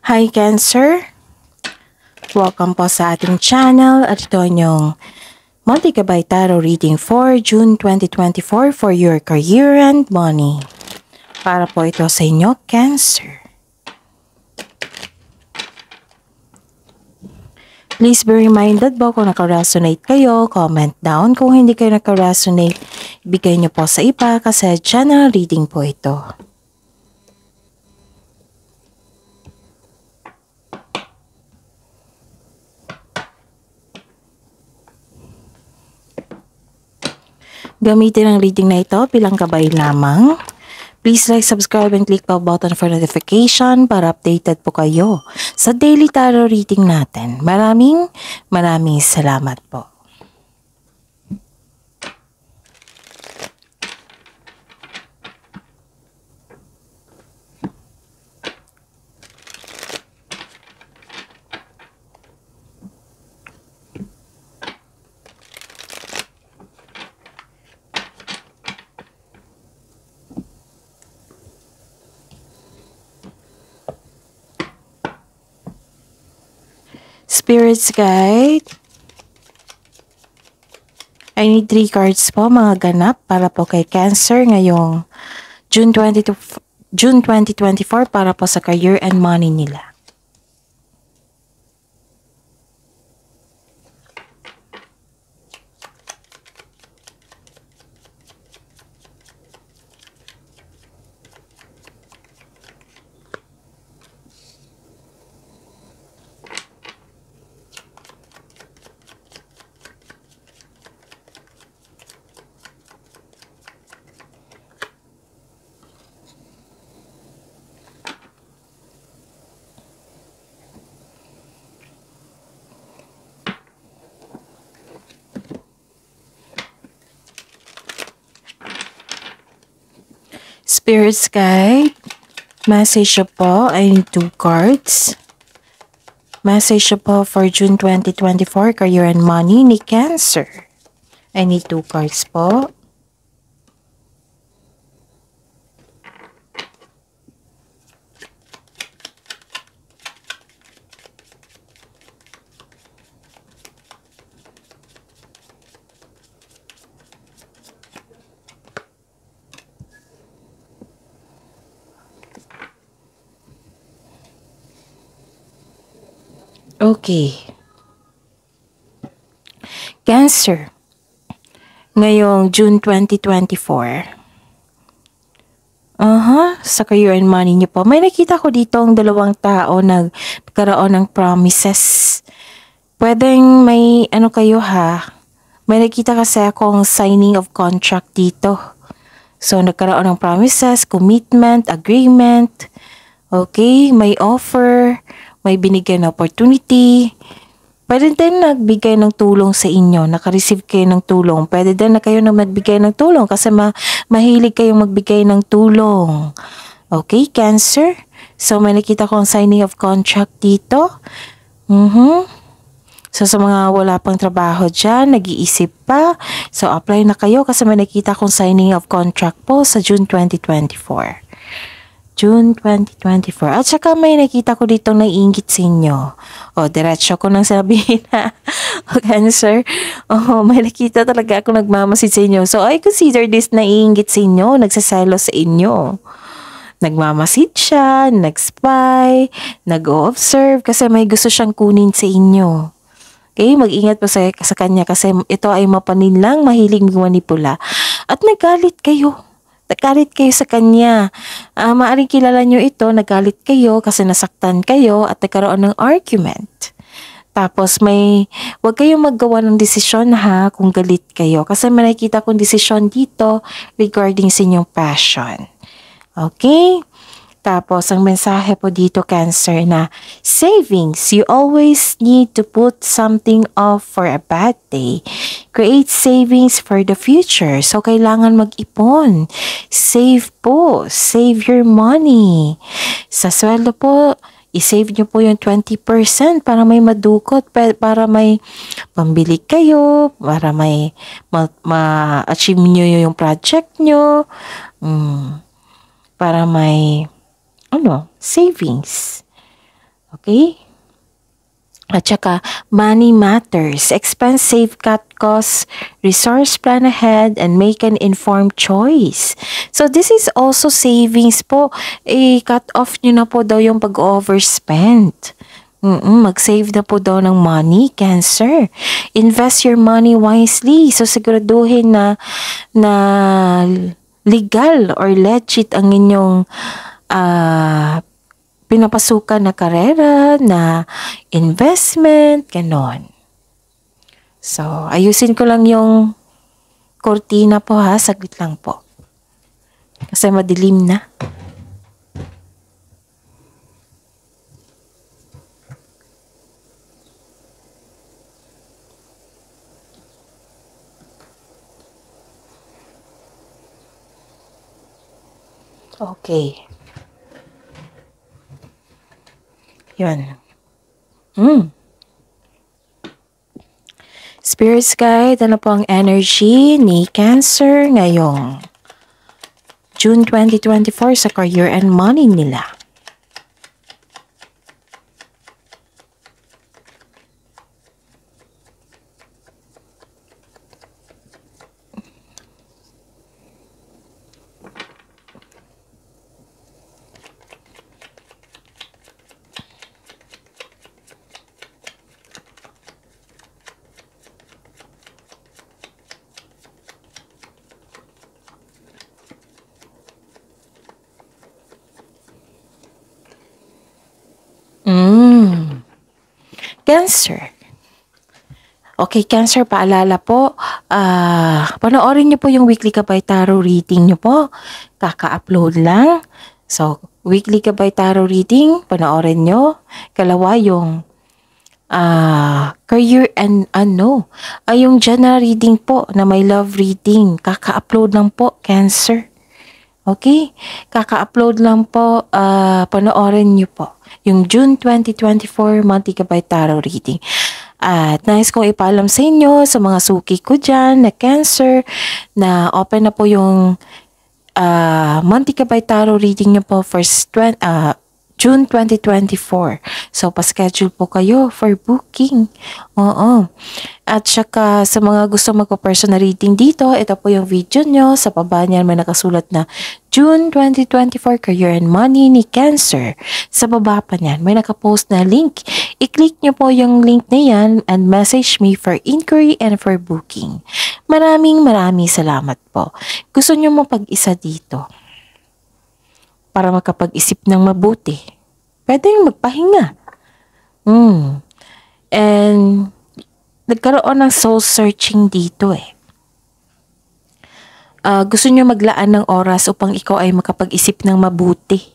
Hi Cancer! Welcome po sa ating channel at ito yung Multi-Gabay Tarot Reading for June 2024 for your career and money. Para po ito sa inyo, Cancer. Please be reminded po kung naka-resonate kayo, comment down. Kung hindi kayo naka-resonate, ibigay nyo po sa iba kasi channel reading po ito. Gamitin ang reading na ito bilang gabay lamang. Please like, subscribe, and click the button for notification para updated po kayo sa daily tarot reading natin. Maraming salamat po. Spirits Guide. I need 3 cards po, mga ganap, para po kay Cancer ngayong June 2024 para po sa career and money nila. Spirits Guide. Message po, I need 2 cards. Message po for June 2024, career and money ni Cancer. I need 2 cards po. Okay. Cancer. Ngayong June 2024. Sa career and money niyo po. May nakita ko dito ang 2 tao nagkaroon ng promises. Pwedeng may kayo ha. May nakita kasi akong signing of contract dito. So nagkaroon ng promises, commitment, agreement. Okay, may offer, may binigyan na opportunity. Pwede din nagbigay ng tulong sa inyo, naka-receive kayo ng tulong. Pwede din na kayo na magbigay ng tulong kasi mahilig kayong magbigay ng tulong. Okay, Cancer? So may nakita kong signing of contract dito. So sa mga wala pang trabaho dyan, nag-iisip pa. So apply na kayo kasi may nakita kong signing of contract po sa June 2024. June 2024. At saka may nakita ko dito na iinggit sa inyo. Diretso ko nang sabihin na. Cancer. May nakita talaga ako nagmamasid sa inyo. So I consider this na iinggit sa inyo, nagsaselo sa inyo. Nagmamasid siya, nag-spy, nag-observe kasi may gusto siyang kunin sa inyo. Okay, mag-ingat po sa kanya kasi ito ay mapaninlang, mahilig manipula. At nagalit kayo. Nagalit kayo sa kanya. Maaring kilala nyo ito, nagalit kayo kasi nasaktan kayo at nagkaroon ng argument. Tapos huwag kayong maggawa ng desisyon ha kung galit kayo. Kasi may nakita kong desisyon dito regarding sa inyong passion. Okay? Tapos, ang mensahe po dito, Cancer, na savings. You always need to put something off for a bad day. Create savings for the future. So, kailangan mag-ipon. Save po. Save your money. Sa sweldo po, i-save nyo po yung 20% para may madukot, para may pambili kayo, para may ma-achieve nyo yung project nyo, para may savings. Okay? At saka, money matters. Expense, save, cut costs, resource plan ahead, and make an informed choice. So, this is also savings po. Cut off nyo na po daw yung pag-overspend. Mag-save na po daw ng money, Cancer. Invest your money wisely. So, siguraduhin na legal or legit ang inyong pinapasukan na karera, na investment, ganon. So, ayusin ko lang yung kortina po ha, saglit lang po. Kasi madilim na. Okay. Yun. Spirits guide, ano po ang energy ni Cancer ngayong June 2024 sa career and money nila? Cancer. Okay, Cancer, paalala po, panoorin niyo po yung weekly Gabay Tarot reading niyo po. Kaka-upload lang. So, weekly Gabay Tarot reading, panoorin niyo. Kalawa yung career and yung general reading po na may love reading. Kaka-upload lang po, Cancer. Okay? Kaka-upload lang po, panoorin niyo po yung June 2024 Monthly Gabay Tarot reading. At nais kong ipaalam sa inyo, sa mga suki ko dyan na Cancer, na open na po yung Monthly Gabay Tarot reading niyo po for June 2024. So, pa-schedule po kayo for booking. Oo. At saka sa mga gusto magpa-personal reading dito, ito po yung video nyo. Sa baba niyan may nakasulat na June 2024 Career and Money ni Cancer. Sa baba pa niyan, may nakapost na link. I-click nyo po yung link na yan and message me for inquiry and for booking. Maraming salamat po. Gusto nyo mo pag-isa dito para makapag-isip ng mabuti. Pwede yung magpahinga. And nagkaroon ng soul searching dito eh. Gusto nyo maglaan ng oras upang ikaw ay makapag-isip ng mabuti.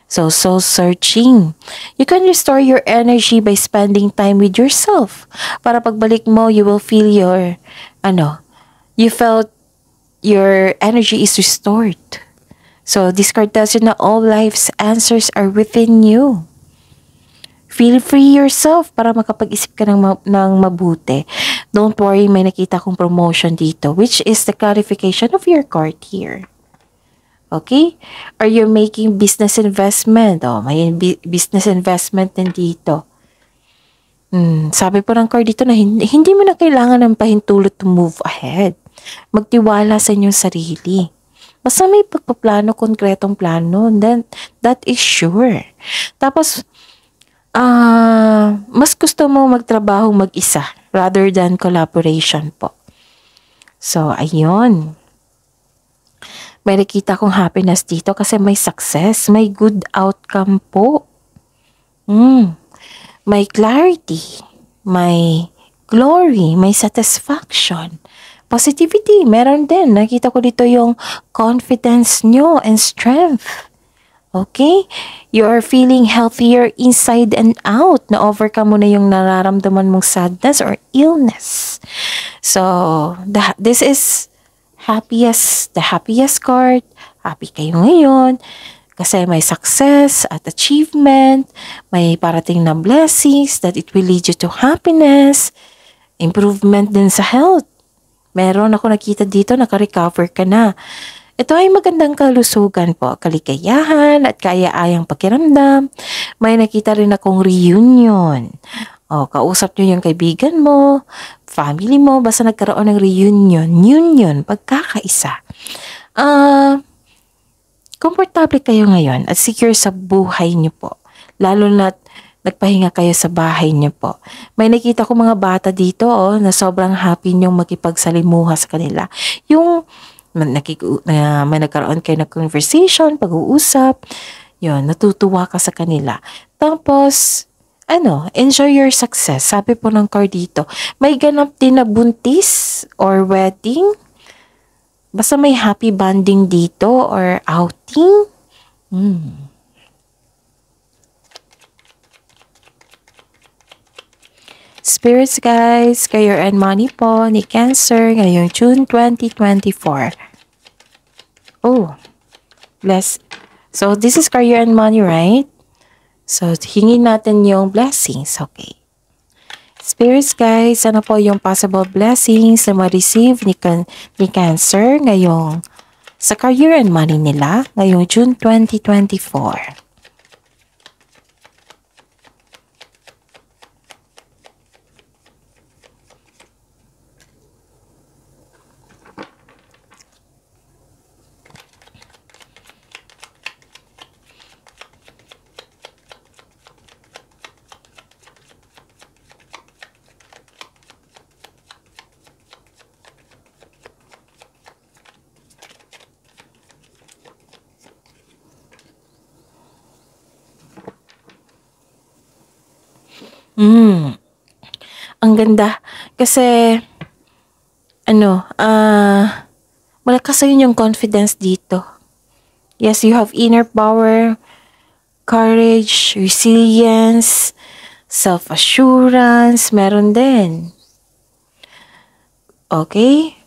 So, soul searching. You can restore your energy by spending time with yourself. Para pagbalik mo, you will feel you felt your energy is restored. So, this card tells you na all life's answers are within you. Feel free yourself para makapag-isip ka ng mabuti. Don't worry, may nakita kong promotion dito, which is the clarification of your card here. Okay? Are you making business investment? May business investment din dito. Sabi po ng card dito na hindi mo na kailangan ng pahintulot to move ahead. Magtiwala sa inyong sarili. Basta may pagpaplano, konkretong plano, then that is sure. Tapos, mas gusto mo magtrabaho mag-isa rather than collaboration po. So, ayun. May nakita kong happiness dito kasi may success, may good outcome po. May clarity, may glory, may satisfaction. Positivity, meron din. Nakita ko dito yung confidence nyo and strength. Okay? You are feeling healthier inside and out. Na-overcome mo na yung nararamdaman mong sadness or illness. So, this is the happiest card. Happy kayo ngayon. Kasi may success at achievement. May parating na blessings that it will lead you to happiness. Improvement din sa health. Meron ako nakita dito, naka-recover ka na. Ito ay magandang kalusugan po, kaligayahan at kaaya-ayang pakiramdam. May nakita rin akong reunion. O, kausap nyo yung kaibigan mo, family mo, basta nagkaroon ng reunion, union, pagkakaisa. Komportable kayo ngayon at secure sa buhay nyo po. Lalo na't nagpahinga kayo sa bahay niyo po. May nakita ko mga bata dito na sobrang happy niyong makipagsalimuha sa kanila. Yung may nagkaroon kayo ng conversation, pag-uusap, yun, natutuwa ka sa kanila. Tapos, enjoy your success. Sabi po ng card dito, may ganap din na buntis or wedding. Basta may happy bonding dito or outing. Spirits guys, career and money po ni Cancer ngayong June 2024. Oh, bless. So, this is career and money, right? So, hingin natin yung blessings. Okay. Spirits guys, ano po yung possible blessings na ma-receive ni Cancer ngayong sa career and money nila ngayong June 2024? Ang ganda. Kasi, malakas sa'yo yung confidence dito. Yes, you have inner power, courage, resilience, self-assurance, meron din. Okay?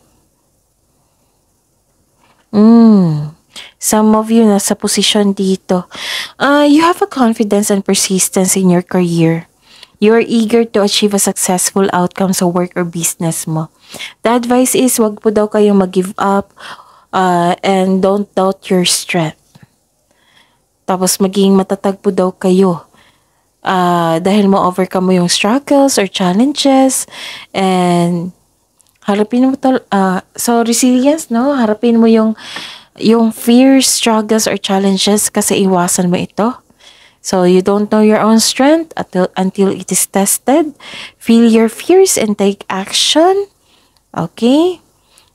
Some of you nasa position dito. You have a confidence and persistence in your career. You are eager to achieve a successful outcome sa work or business mo. The advice is, wag po daw kayong mag-give up and don't doubt your strength. Tapos maging matatag po daw kayo dahil ma-overcome mo yung struggles or challenges and harapin mo so resilience, no? Harapin mo yung fears, struggles or challenges kasi iwasan mo ito. So, you don't know your own strength until it is tested. Feel your fears and take action. Okay?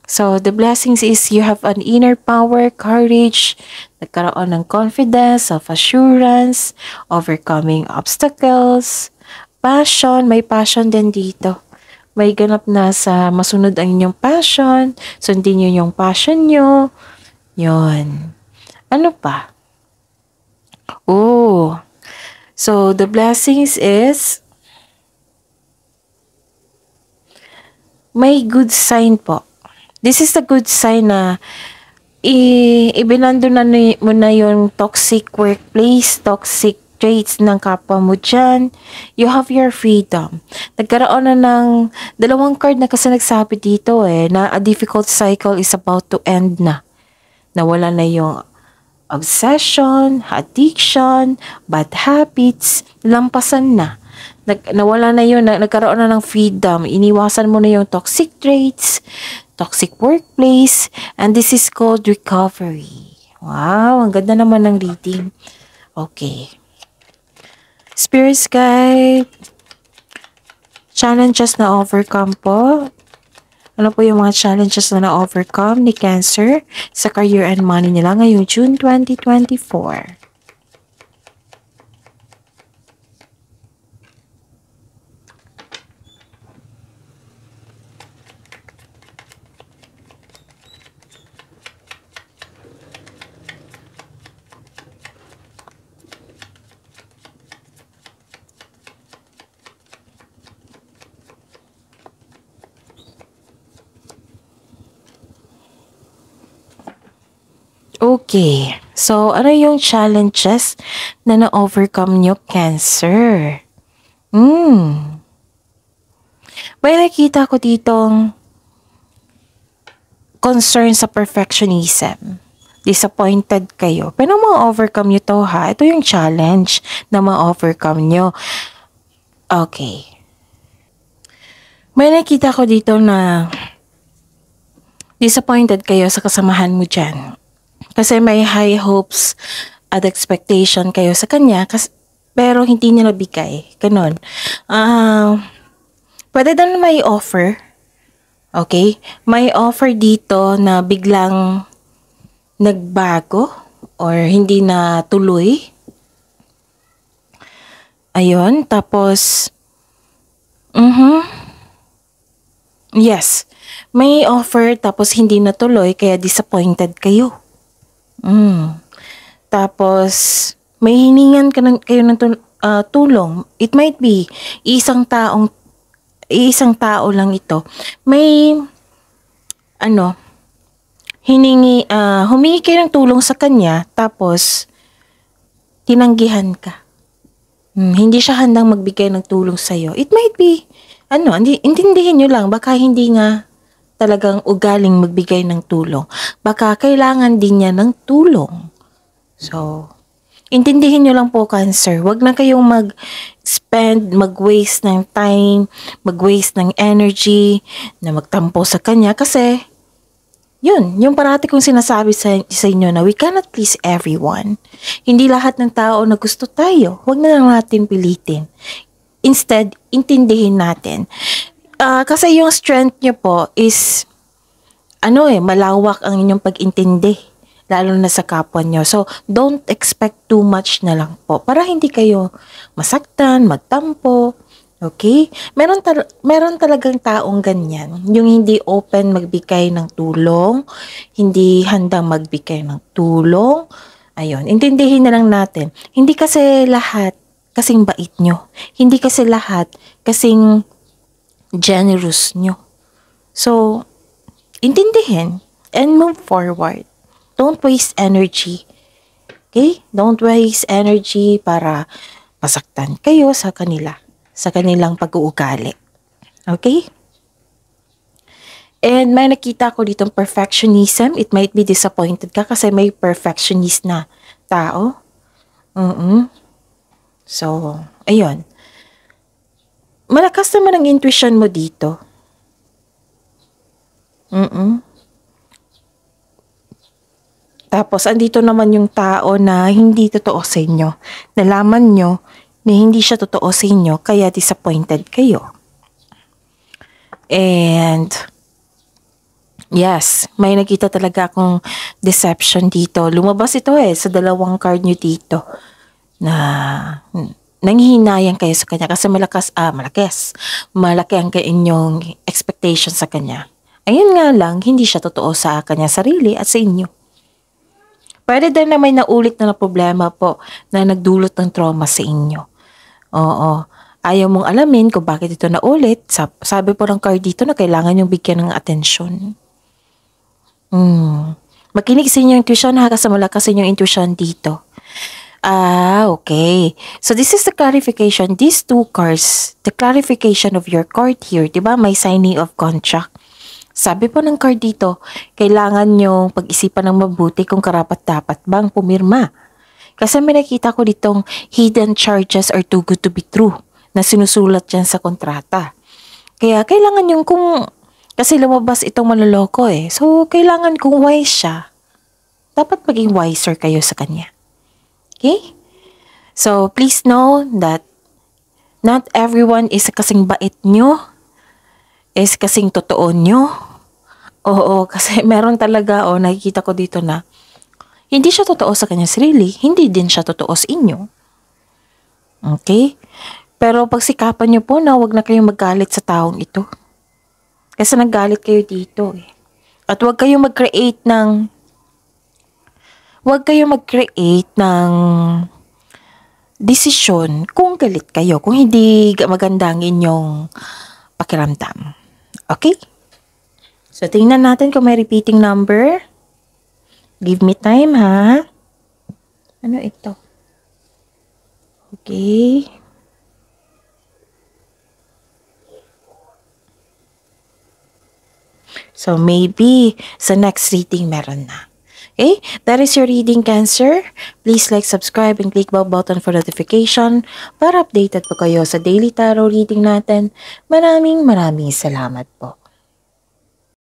So, the blessings is you have an inner power, courage, nagkaroon ng confidence, self-assurance, overcoming obstacles, passion, may passion din dito. May ganap na sa masunod ang inyong passion, sundin nyo yung passion nyo. Yon. Ano pa? Oh, so the blessings is may good sign po. This is the good sign na ibinando na mo na yung toxic workplace, toxic traits ng kapwa mo dyan. You have your freedom. Nagkaroon na ng dalawang card na kasi nagsabi dito na a difficult cycle is about to end na. Nawala na yung obsession, addiction, bad habits, lampasan na. Nawala na yun, nagkaroon na ng freedom. Iniwasan mo na yung toxic traits, toxic workplace, and this is called recovery. Wow, ang ganda naman ng reading. Okay. Spirits guide, challenges na overcome po. Ano po yung mga challenges na na-overcome ni Cancer sa career and money nila ngayong June 2024? Okay. So, ano yung challenges na na-overcome nyo, Cancer? May nakita ko ditong concern sa perfectionism. disappointed kayo. Pero ma-overcome nyo to ha. Ito yung challenge na ma-overcome nyo. Okay. May nakita ko dito na disappointed kayo sa kasamahan mo dyan. Kasi may high hopes at expectation kayo sa kanya, pero hindi niya nabigay. Ganon. Pwede din may offer. Okay? May offer dito na biglang nagbago or hindi na tuloy. Ayun. Tapos, yes. May offer tapos hindi natuloy kaya disappointed kayo. Tapos, may hiningan kayo ng tulong. It might be isang tao lang ito. May humingi kayo ng tulong sa kanya tapos tinanggihan ka. Hindi siya handang magbigay ng tulong sa iyo. It might be intindihin niyo lang baka hindi nga talagang ugaling magbigay ng tulong. Baka kailangan din niya ng tulong. So, intindihin nyo lang po, Cancer. Huwag na kayong mag-waste ng time, mag-waste ng energy, na magtampo sa kanya. Kasi, yung parati kong sinasabi sa inyo na we cannot please everyone. Hindi lahat ng tao na gusto tayo. Huwag na lang natin pilitin. Instead, intindihin natin. Kasi yung strength nyo po is, malawak ang inyong pag-intindi. Lalo na sa kapwa nyo. So, don't expect too much na lang po. Para hindi kayo masaktan, magtampo. Okay? Meron talagang taong ganyan. Yung hindi open magbigay ng tulong. Hindi handang magbigay ng tulong. Ayun. Intindihin na lang natin. Hindi kasi lahat kasing bait nyo. Hindi kasi lahat kasing generous nyo. So, intindihin and move forward. Don't waste energy. Okay? Don't waste energy para masaktan kayo sa kanila. Sa kanilang pag-uugali. Okay? And may nakita ko ditong perfectionism. It might be disappointed ka kasi may perfectionist na tao. So, ayun. Malakas naman ang intuition mo dito. Tapos, andito naman yung tao na hindi totoo sa inyo. Nalaman nyo na hindi siya totoo sa inyo, kaya disappointed kayo. And, yes, may nakita talaga akong deception dito. Lumabas ito sa dalawang card nyo dito na nanghihinayang kayo sa kanya kasi malaki ang inyong expectation sa kanya. Ayun nga lang, hindi siya totoo sa kanya sarili at sa inyo. Pwede din na may naulit na problema po na nagdulot ng trauma sa inyo. Oo. Ayaw mong alamin kung bakit ito naulit. Sabi po ng card dito na kailangan yung bigyan ng atensyon. Makinig sa inyong intuition kasi malakas sa inyong intuition dito. Okay. So this is the clarification. These two cards, the clarification of your card here, diba? May signing of contract. Sabi po ng card dito, kailangan nyo pag-isipan ng mabuti kung karapat-dapat bang pumirma. Kasi may nakita ko ditong hidden charges are too good to be true na sinusulat dyan sa kontrata. Kaya kailangan yung kasi lumabas itong manloloko So, kailangan kung wise siya, dapat maging wiser kayo sa kanya. Okay? So, please know that not everyone is kasing bait nyo, is kasing totoo nyo. Oo, kasi meron talaga, nakikita ko dito na hindi siya totoo sa kanya sarili, hindi din siya totoo sa inyo. Okay? Pero pagsikapan nyo po na huwag na kayong magalit sa taong ito. Kasi naggalit kayo dito At huwag kayong mag-create ng desisyon kung galit kayo, kung hindi maganda ang inyong pakiramdam. Okay? So, tingnan natin kung may repeating number. Give me time, ha? Ano ito? Okay. So, maybe sa next reading meron na. Okay? That is your reading, Cancer. Please like, subscribe, and click bell button for notification para updated po kayo sa daily tarot reading natin. Maraming salamat po.